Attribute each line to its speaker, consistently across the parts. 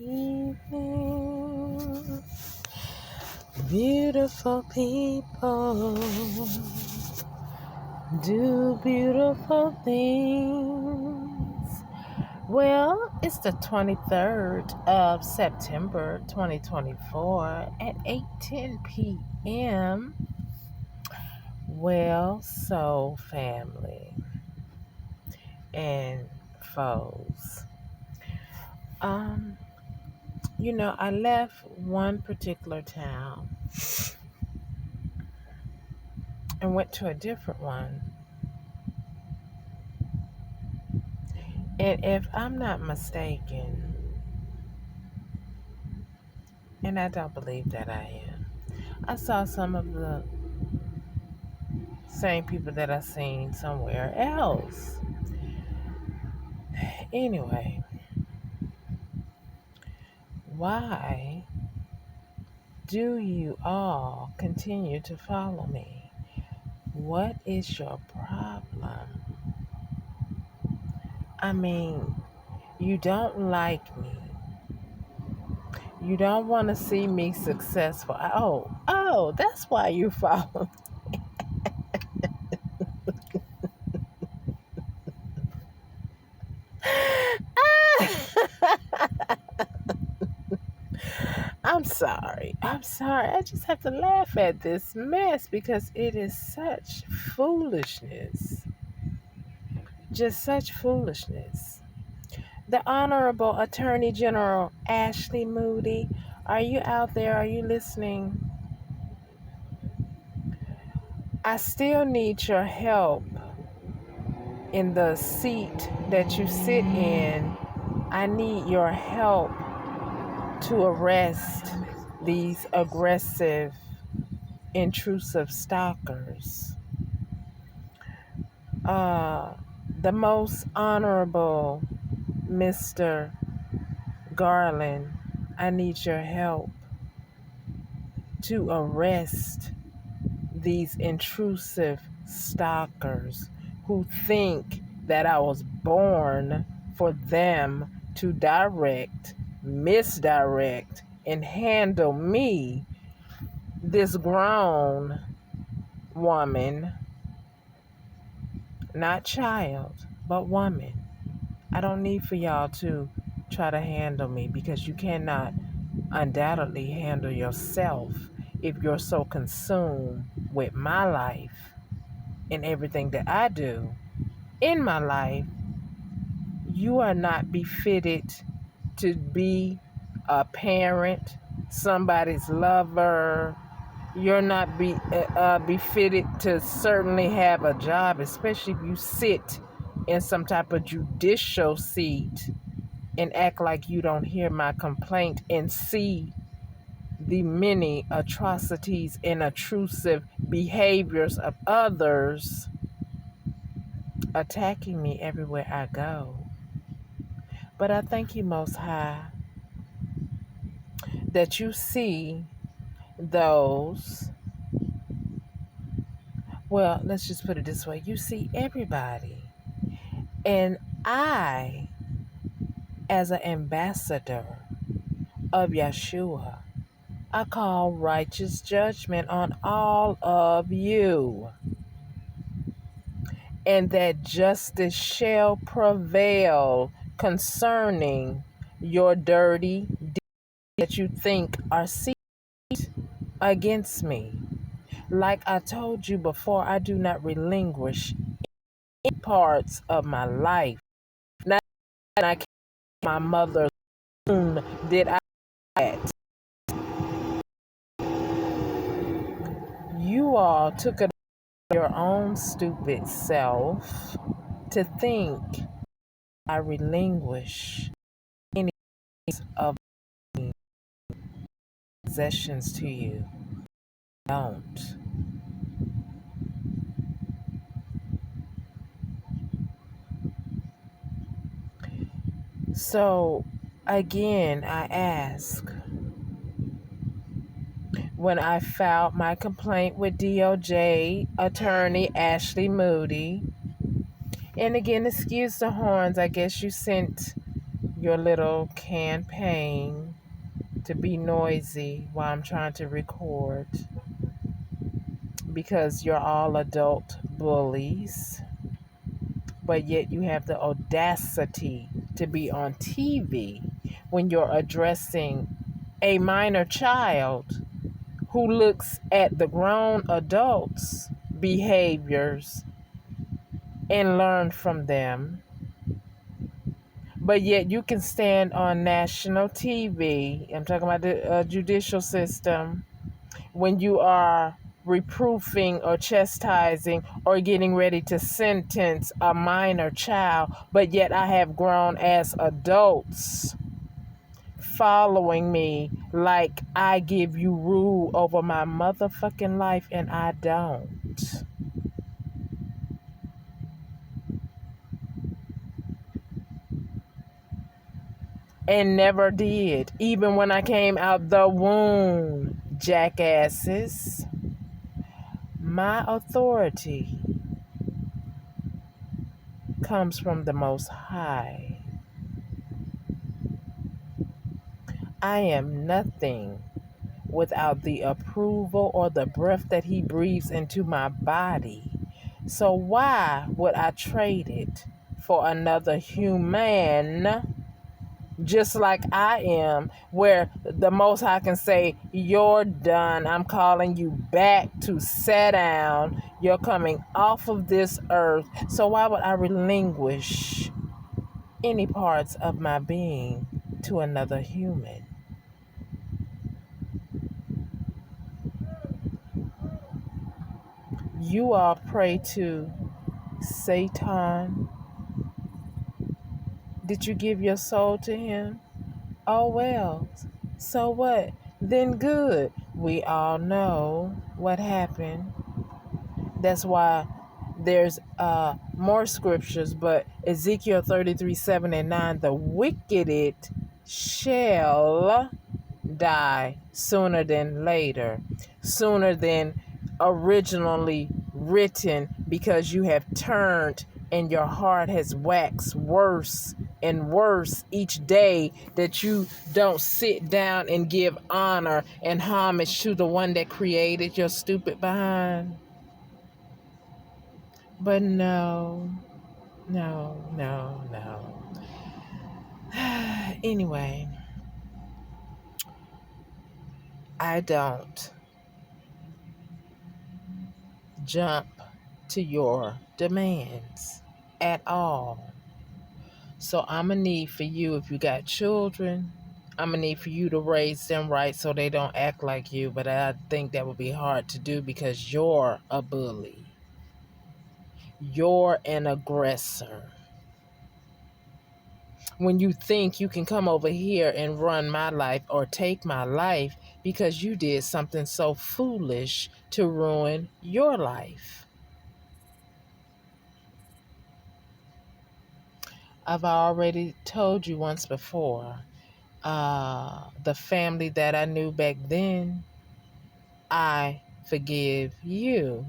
Speaker 1: evening, beautiful people do beautiful things. Well, it's the 23rd of September 2024 at 8:10 p.m. Well, so family and foes. I left one particular town and went to a different one. And if I'm not mistaken, and I don't believe that I am, I saw some of the same people that I seen somewhere else. Anyway, why do you all continue to follow me? What is your problem? I mean, you don't like me. You don't want to see me successful. Oh, that's why you follow. I'm sorry. I just have to laugh at this mess because it is such foolishness. Just such foolishness. The Honorable Attorney General Ashley Moody, are you out there? Are you listening? I still need your help in the seat that you sit in. I need your help to arrest these aggressive, intrusive stalkers. The most honorable Mr. Garland, I need your help to arrest these intrusive stalkers who think that I was born for them to misdirect, and handle me, this grown woman, not child, but woman. I don't need for y'all to try to handle me because you cannot undoubtedly handle yourself if you're so consumed with my life and everything that I do in my life. You are not befitted to be a parent, somebody's lover. You're not befitted to certainly have a job, especially if you sit in some type of judicial seat and act like you don't hear my complaint and see the many atrocities and intrusive behaviors of others attacking me everywhere I go. But I thank you, Most High, that you see those. Well, let's just put it this way. You see everybody. And I, as an ambassador of Yeshua, I call righteous judgment on all of you. And that justice shall prevail concerning your dirty deeds that you think are secret against me. Like I told you before, I do not relinquish any parts of my life. Not that I came from my mother's womb did I that. You all took it on your own stupid self to think I relinquish any of my possessions to you. Don't. So, again, I ask, when I filed my complaint with DOJ attorney Ashley Moody, and again, excuse the horns, I guess you sent your little campaign to be noisy while I'm trying to record because you're all adult bullies, but yet you have the audacity to be on TV when you're addressing a minor child who looks at the grown adults' behaviors and learn from them. But yet you can stand on national TV. I'm talking about the judicial system when you are reproofing or chastising or getting ready to sentence a minor child, but yet I have grown as adults following me like I give you rule over my motherfucking life, and I don't. And never did, even when I came out the womb, jackasses. My authority comes from the Most High. I am nothing without the approval or the breath that He breathes into my body. So why would I trade it for another human just like I am, where the Most High can say, you're done. I'm calling you back to sit down. You're coming off of this earth. So why would I relinquish any parts of my being to another human? You all pray to Satan. Did you give your soul to him? Oh, well, so what? Then good. We all know what happened. That's why there's more scriptures, but Ezekiel 33:7-9, the wicked shall die sooner than later, sooner than originally written, because you have turned and your heart has waxed worse and worse each day that you don't sit down and give honor and homage to the one that created your stupid behind. But no, no, no, no. Anyway, I don't jump to your demands at all. So I'm going to need for you, if you got children, I'm going to need for you to raise them right so they don't act like you. But I think that would be hard to do because you're a bully. You're an aggressor. When you think you can come over here and run my life or take my life because you did something so foolish to ruin your life. I've already told you once before, the family that I knew back then, I forgive you.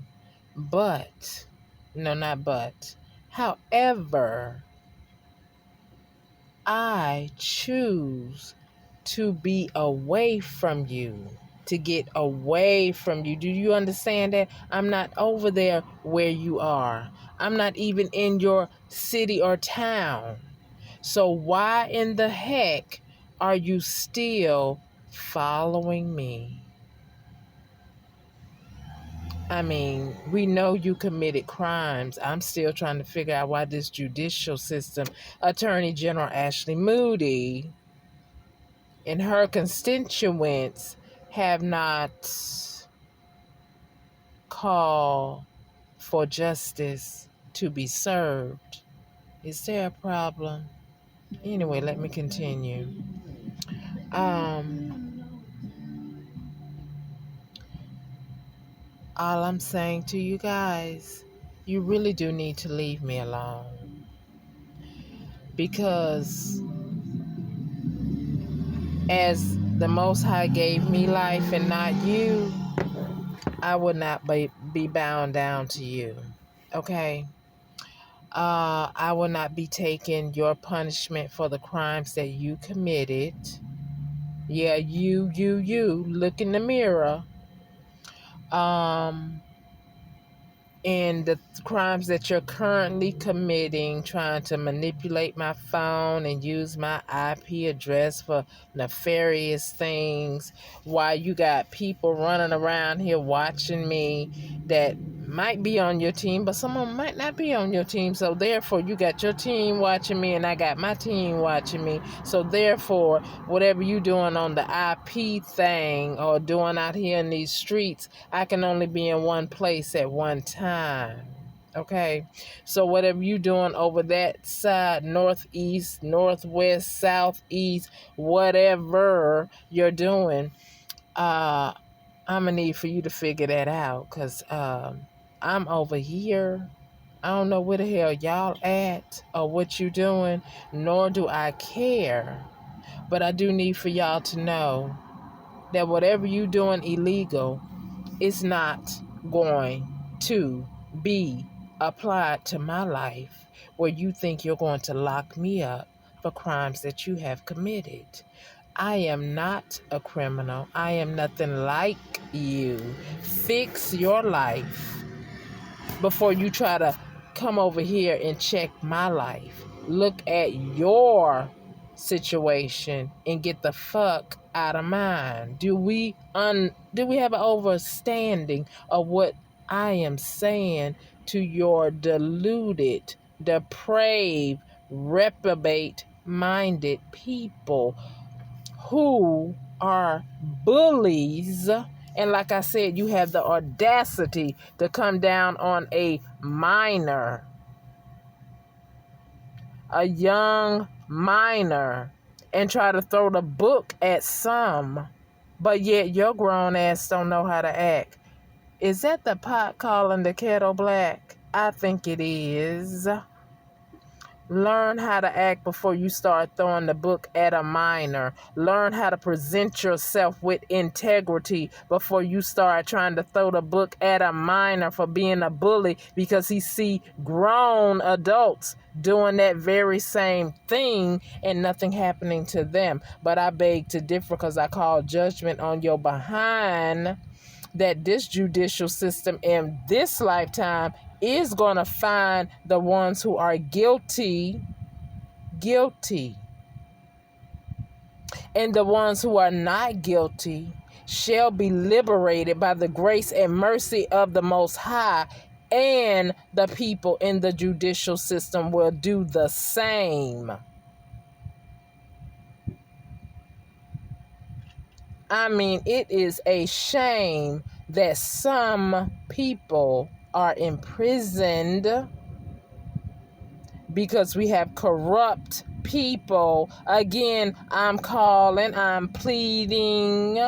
Speaker 1: But, no, not but. However, I choose to be away from you, to get away from you. Do you understand that? I'm not over there where you are. I'm not even in your city or town. So why in the heck are you still following me? I mean, we know you committed crimes. I'm still trying to figure out why this judicial system, Attorney General Ashley Moody and her constituents have not called for justice to be served. Is there a problem? Anyway, let me continue. All I'm saying to you guys, you really do need to leave me alone. Because as the Most High gave me life and not you, I would not be bound down to you. Okay? I will not be taking your punishment for the crimes that you committed. Yeah, you. Look in the mirror. Um, and the crimes that you're currently committing, trying to manipulate my phone and use my IP address for nefarious things, while you got people running around here watching me that might be on your team, but some of them might not be on your team. So therefore, you got your team watching me and I got my team watching me. So therefore, whatever you doing on the IP thing or doing out here in these streets, I can only be in one place at one time. Okay, so whatever you doing over that side, northeast, northwest, southeast, whatever you're doing, I'm gonna need for you to figure that out, because I'm over here. I don't know where the hell y'all at or what you doing, nor do I care. But I do need for y'all to know that whatever you doing illegal, it's not going to be applied to my life where you think you're going to lock me up for crimes that you have committed. I am not a criminal. I am nothing like you. Fix your life before you try to come over here and check my life. Look at your situation and get the fuck out of mine. Do we have an understanding of what I am saying to your deluded, depraved, reprobate minded people who are bullies? And like I said, you have the audacity to come down on a minor, a young minor, and try to throw the book at some, but yet your grown ass don't know how to act. Is that the pot calling the kettle black? I think it is. Learn how to act before you start throwing the book at a minor. Learn how to present yourself with integrity before you start trying to throw the book at a minor for being a bully, because he see grown adults doing that very same thing and nothing happening to them. But I beg to differ, because I call judgment on your behind that this judicial system in this lifetime is going to find the ones who are guilty, and the ones who are not guilty shall be liberated by the grace and mercy of the Most High, and the people in the judicial system will do the same. I mean, it is a shame that some people are imprisoned because we have corrupt people. Again, I'm pleading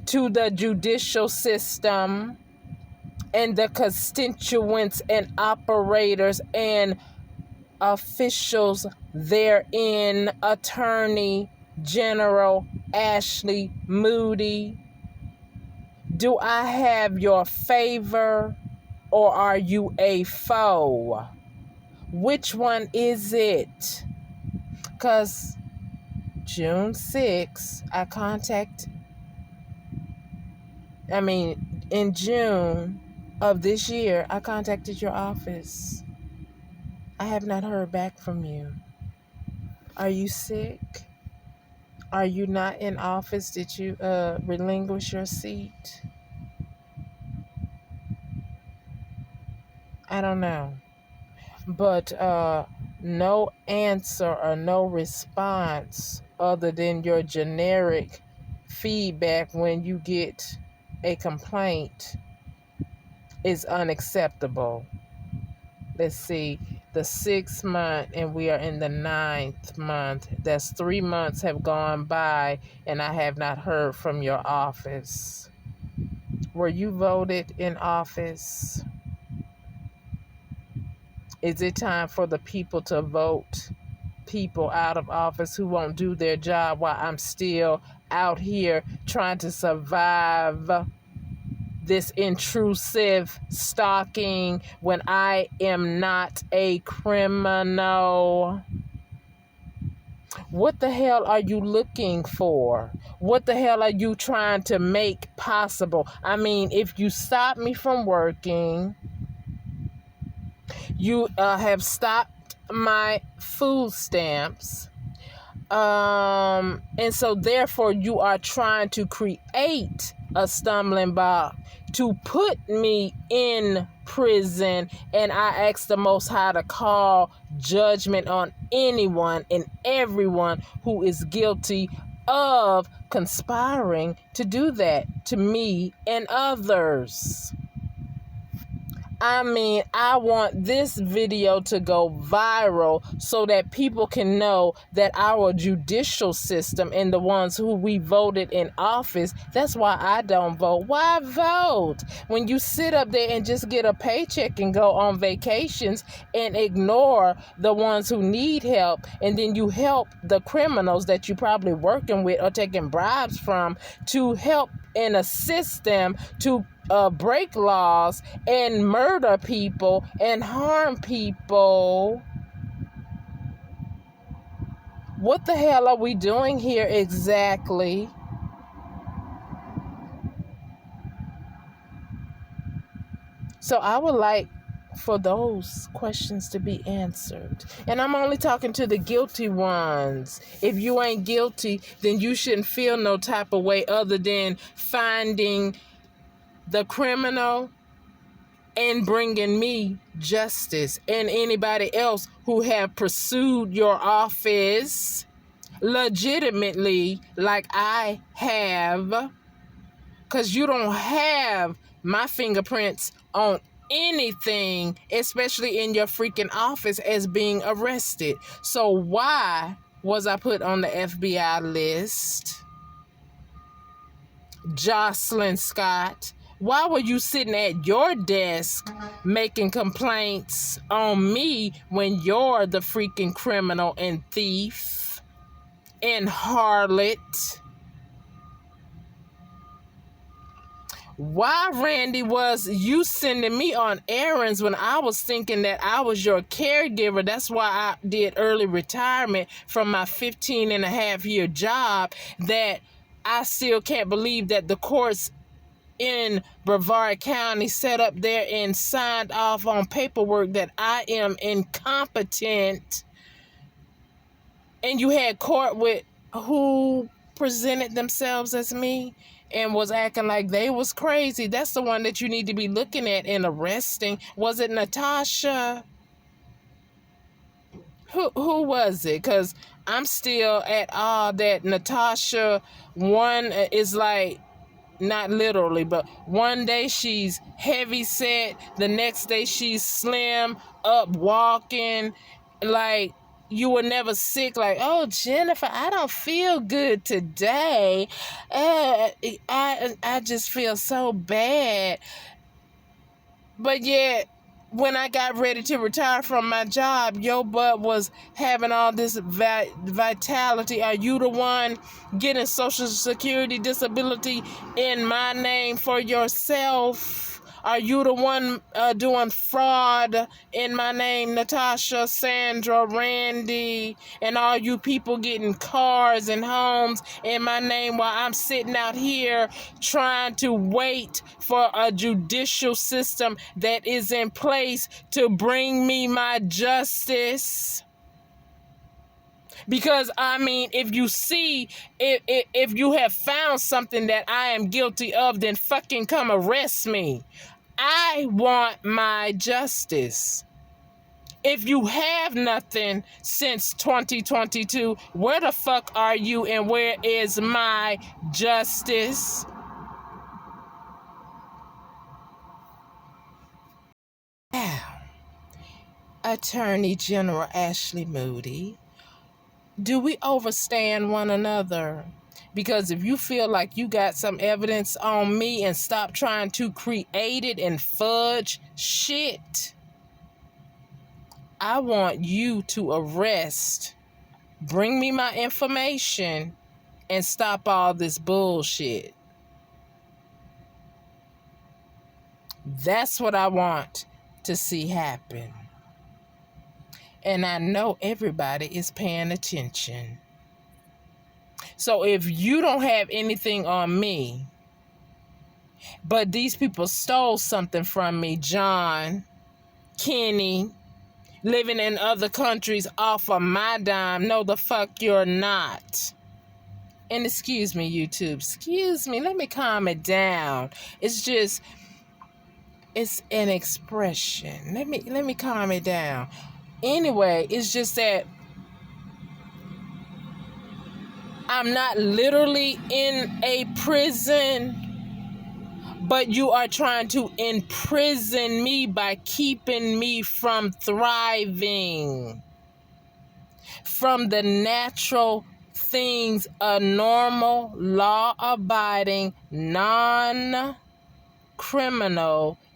Speaker 1: to the judicial system and the constituents and operators and officials therein, Attorney General Ashley Moody. Do I have your favor, or are you a foe? Which one is it? Because June 6th, in June of this year, I contacted your office. I have not heard back from you. Are you sick? Are you not in office? Did you relinquish your seat? I don't know. But no answer or no response other than your generic feedback when you get a complaint is unacceptable. Let's see, the 6th month and we are in the 9th month. That's 3 months have gone by and I have not heard from your office. Were you voted in office? Is it time for the people to vote people out of office who won't do their job while I'm still out here trying to survive this intrusive stalking when I am not a criminal? What the hell are you looking for? What the hell are you trying to make possible? I mean, if you stop me from working, you have stopped my food stamps. And so therefore you are trying to create a stumbling block to put me in prison, and I ask the Most High to call judgment on anyone and everyone who is guilty of conspiring to do that to me and others. I mean, I want this video to go viral so that people can know that our judicial system and the ones who we voted in office, that's why I don't vote. Why vote? When you sit up there and just get a paycheck and go on vacations and ignore the ones who need help, and then you help the criminals that you're probably working with or taking bribes from to help and assist them to break laws and murder people and harm people. What the hell are we doing here exactly? So I would like for those questions to be answered. And I'm only talking to the guilty ones. If you ain't guilty, then you shouldn't feel no type of way other than finding the criminal and bringing me justice and anybody else who have pursued your office legitimately like I have, because you don't have my fingerprints on anything, especially in your freaking office, as being arrested. So why was I put on the FBI list? Jocelyn Scott, why were you sitting at your desk making complaints on me when you're the freaking criminal and thief and harlot? Why, Randy, was you sending me on errands when I was thinking that I was your caregiver? That's why I did early retirement from my 15-and-a-half-year job, that I still can't believe that the courts in Brevard County sat up there and signed off on paperwork that I am incompetent. And you had court with who presented themselves as me and was acting like they was crazy. That's the one that you need to be looking at and arresting. Was it Natasha? Who was it? Because I'm still at all that Natasha, one is like, not literally, but one day she's heavy set, the next day she's slim, up walking, like you were never sick. Like, oh, Jennifer, I don't feel good today. I just feel so bad. But yet, when I got ready to retire from my job, your butt was having all this vitality. Are you the one getting Social Security disability in my name for yourself? Are you the one doing fraud in my name, Natasha, Sandra, Randy, and all you people getting cars and homes in my name while I'm sitting out here trying to wait for a judicial system that is in place to bring me my justice? Because, I mean, if you see, if you have found something that I am guilty of, then fucking come arrest me. I want my justice. If you have nothing since 2022, where the fuck are you and where is my justice? Now, Attorney General Ashley Moody, do we overstand one another? Because if you feel like you got some evidence on me and stop trying to create it and fudge shit, I want you to arrest, bring me my information, and stop all this bullshit. That's what I want to see happen. And I know everybody is paying attention. So if you don't have anything on me, but these people stole something from me, John, Kenny, living in other countries off of my dime, no the fuck you're not. And excuse me, YouTube, excuse me, let me calm it down. It's just, it's an expression. Let me calm it down. Anyway, it's just that I'm not literally in a prison, but you are trying to imprison me by keeping me from thriving, from the natural things a normal, law-abiding, non-criminal,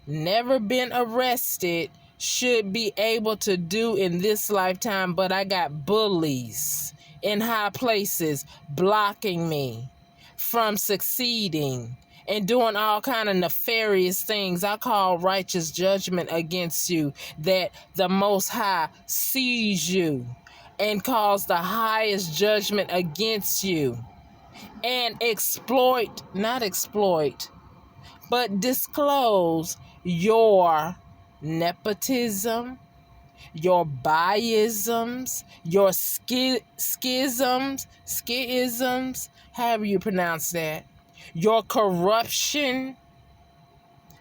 Speaker 1: never been arrested should be able to do in this lifetime. But I got bullies in high places blocking me from succeeding and doing all kind of nefarious things. I call righteous judgment against you, that the Most High sees you and calls the highest judgment against you, and not exploit, but disclose your nepotism, your biasms, your schisms, however you pronounce that, your corruption,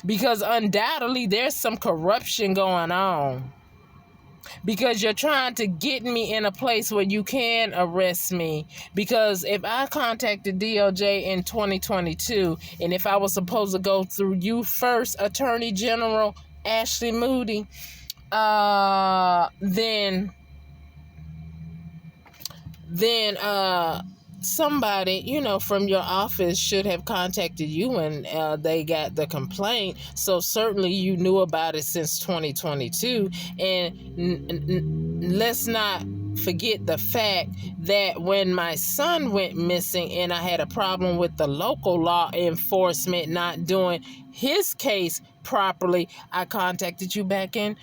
Speaker 1: because undoubtedly there's some corruption going on, because you're trying to get me in a place where you can arrest me. Because if I contacted DOJ in 2022, and if I was supposed to go through you first, Attorney General Ashley Moody, then somebody, from your office should have contacted you when they got the complaint. So certainly you knew about it since 2022. And let's not forget the fact that when my son went missing and I had a problem with the local law enforcement not doing his case properly, I contacted you back in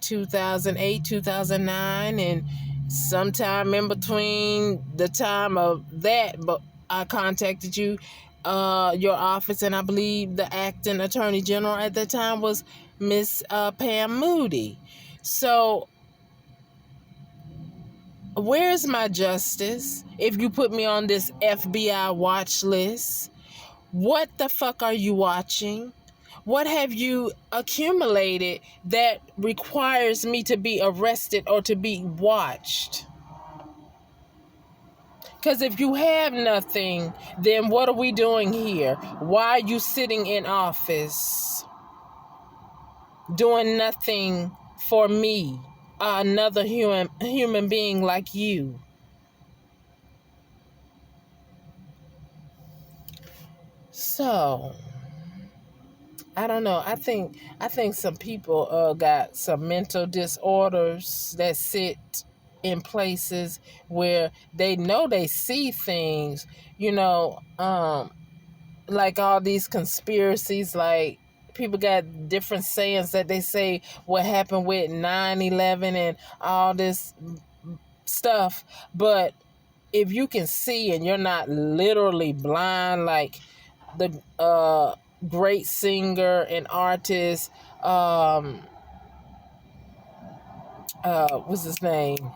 Speaker 1: 2008, 2009, and sometime in between the time of that, but I contacted you, your office, and I believe the acting attorney general at that time was Miss Pam Moody. So where's my justice if you put me on this FBI watch list? What the fuck are you watching? What have you accumulated that requires me to be arrested or to be watched? Because if you have nothing, then what are we doing here? Why are you sitting in office doing nothing for me, another human being like you? So I don't know. I think some people got some mental disorders that sit in places where they know they see things, like all these conspiracies, like people got different sayings that they say what happened with 9/11 and all this stuff. But if you can see and you're not literally blind, like the great singer and artist, what's his name?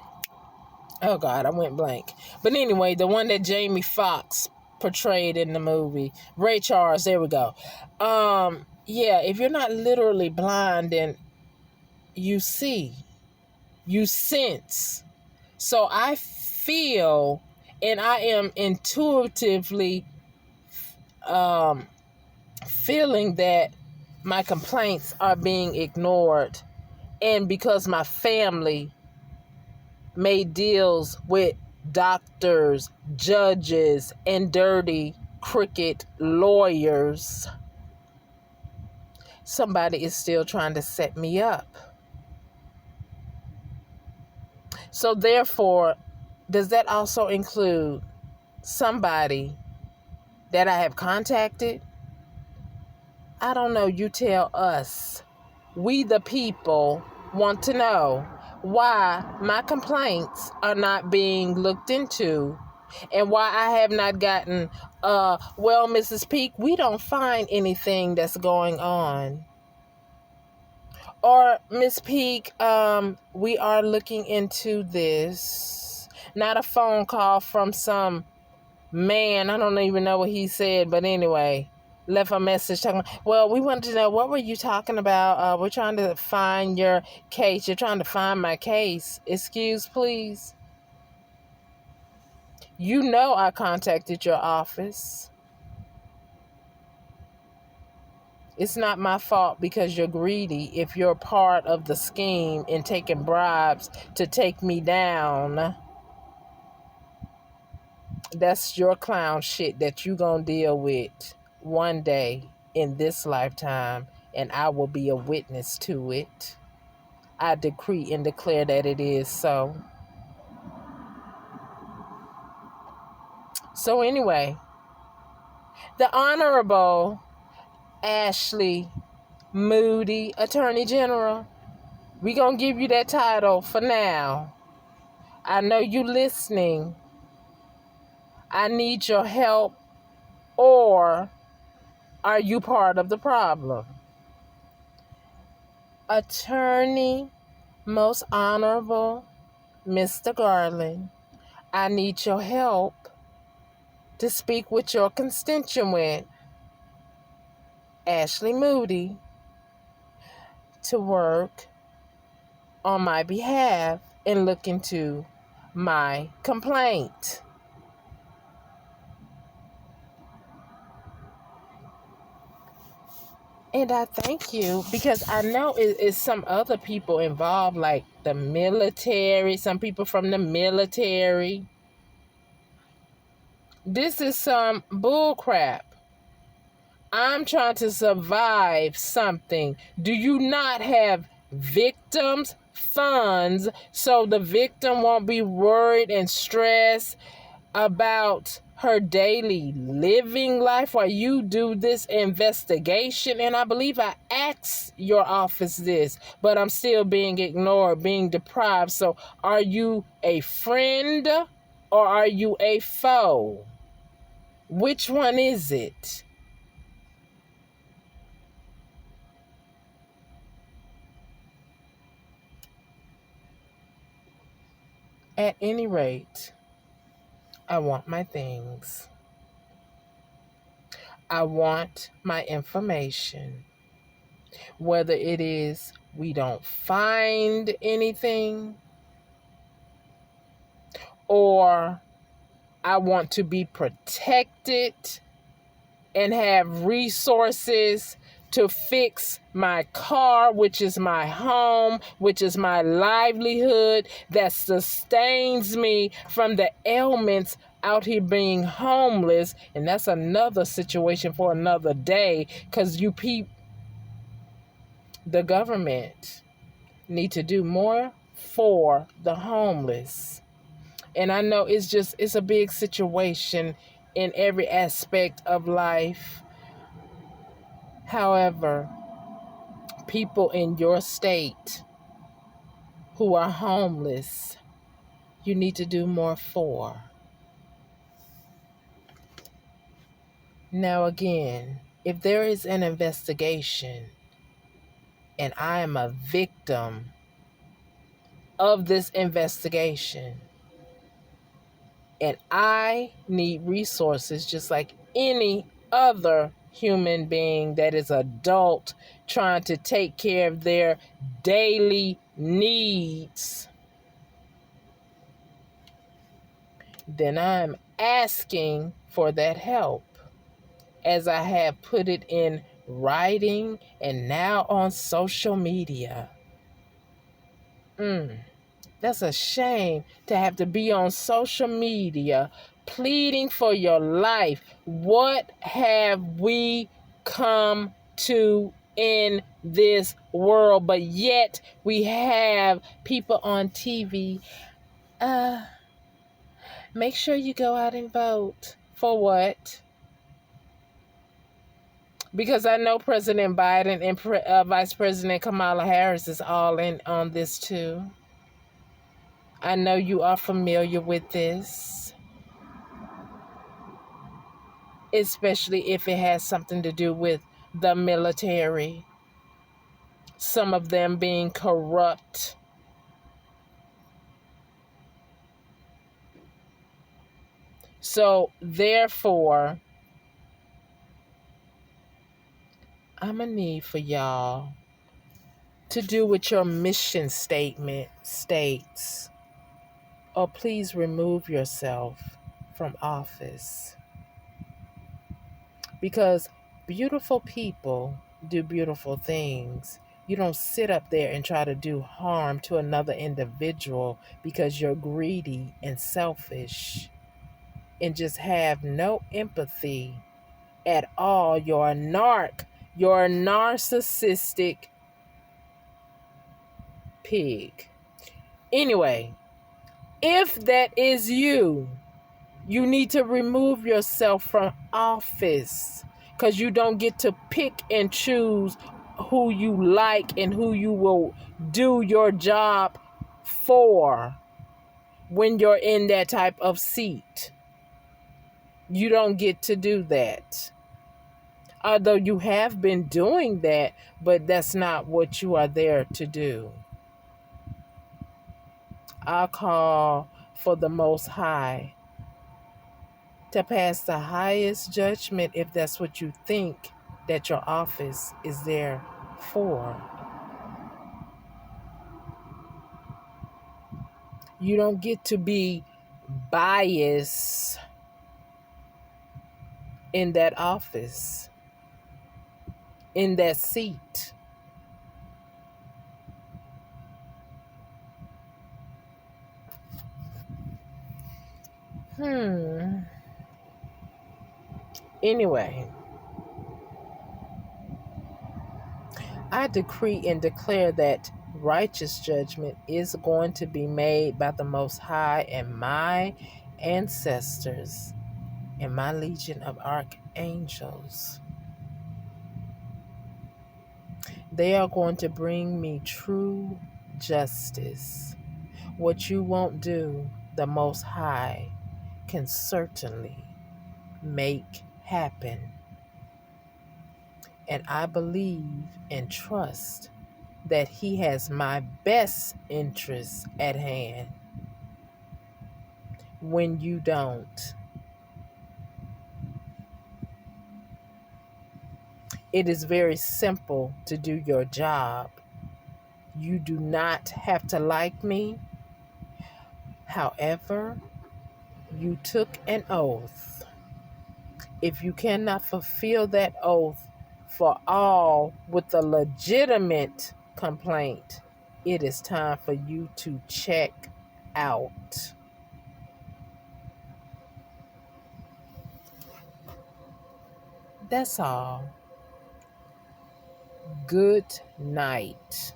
Speaker 1: Oh God, I went blank. But anyway, the one that Jamie Foxx portrayed in the movie, Ray Charles, there we go. Yeah, if you're not literally blind, then you see, you sense. So I feel, and I am intuitively feeling that my complaints are being ignored. And because my family made deals with doctors, judges, and dirty, crooked lawyers, somebody is still trying to set me up. So therefore, does that also include somebody that I have contacted? I don't know, you tell us. We the people want to know why my complaints are not being looked into and why I have not gotten, well, Mrs. Peak, we don't find anything that's going on. Or, Miss Peak, we are looking into this. Not a phone call from some man. I don't even know what he said, but anyway, left a message talking. Well, we wanted to know, what were you talking about? We're trying to find your case. You're trying to find my case. Excuse, please. You know I contacted your office. It's not my fault because you're greedy if you're part of the scheme in taking bribes to take me down. That's your clown shit that you gonna deal with one day in this lifetime, and I will be a witness to it. I decree and declare that it is so. So anyway, the Honorable Ashley Moody, Attorney General, we gonna give you that title for now. I know you listening. I need your help, or are you part of the problem? Attorney, most honorable Mr. Garland, I need your help to speak with your constituent, Ashley Moody, to work on my behalf and look into my complaint. And I thank you because I know it's some other people involved, like the military, some people from the military. This is some bull crap. I'm trying to survive something. Do you not have victims' funds so the victim won't be worried and stressed about her daily living life while you do this investigation? And I believe I asked your office this, but I'm still being ignored, being deprived. So are you a friend or are you a foe? Which one is it? At any rate, I want my things. I want my information. Whether it is we don't find anything, or I want to be protected and have resources to fix my car, which is my home, which is my livelihood, that sustains me from the ailments out here being homeless. And that's another situation for another day, because the government need to do more for the homeless. And I know it's a big situation in every aspect of life. However, people in your state who are homeless, you need to do more for. Now again, if there is an investigation and I am a victim of this investigation and I need resources just like any other human being that is adult trying to take care of their daily needs, then I'm asking for that help, as I have put it in writing and now on social media. That's a shame to have to be on social media pleading for your life. What have we come to in this world? But yet we have people on TV. Make sure you go out and vote. For what? Because I know President Biden and Vice President Kamala Harris is all in on this too. I know you are familiar with this, especially if it has something to do with the military, some of them being corrupt. So, therefore, I'm going to need for y'all to do what your mission statement states, or please remove yourself from office. Because beautiful people do beautiful things. You don't sit up there and try to do harm to another individual because you're greedy and selfish and just have no empathy at all. You're a narc. You're a narcissistic pig. Anyway, if that is you, you need to remove yourself from office because you don't get to pick and choose who you like and who you will do your job for when you're in that type of seat. You don't get to do that. Although you have been doing that, but that's not what you are there to do. I call for the Most High to pass the highest judgment if that's what you think that your office is there for. You don't get to be biased in that office, in that seat. Anyway, I decree and declare that righteous judgment is going to be made by the Most High and my ancestors and my legion of archangels. They are going to bring me true justice. What you won't do, the Most High can certainly make happen. And I believe and trust that He has my best interests at hand when you don't. It is very simple to do your job. You do not have to like me. However, you took an oath. If you cannot fulfill that oath for all with a legitimate complaint, it is time for you to check out. That's all. Good night.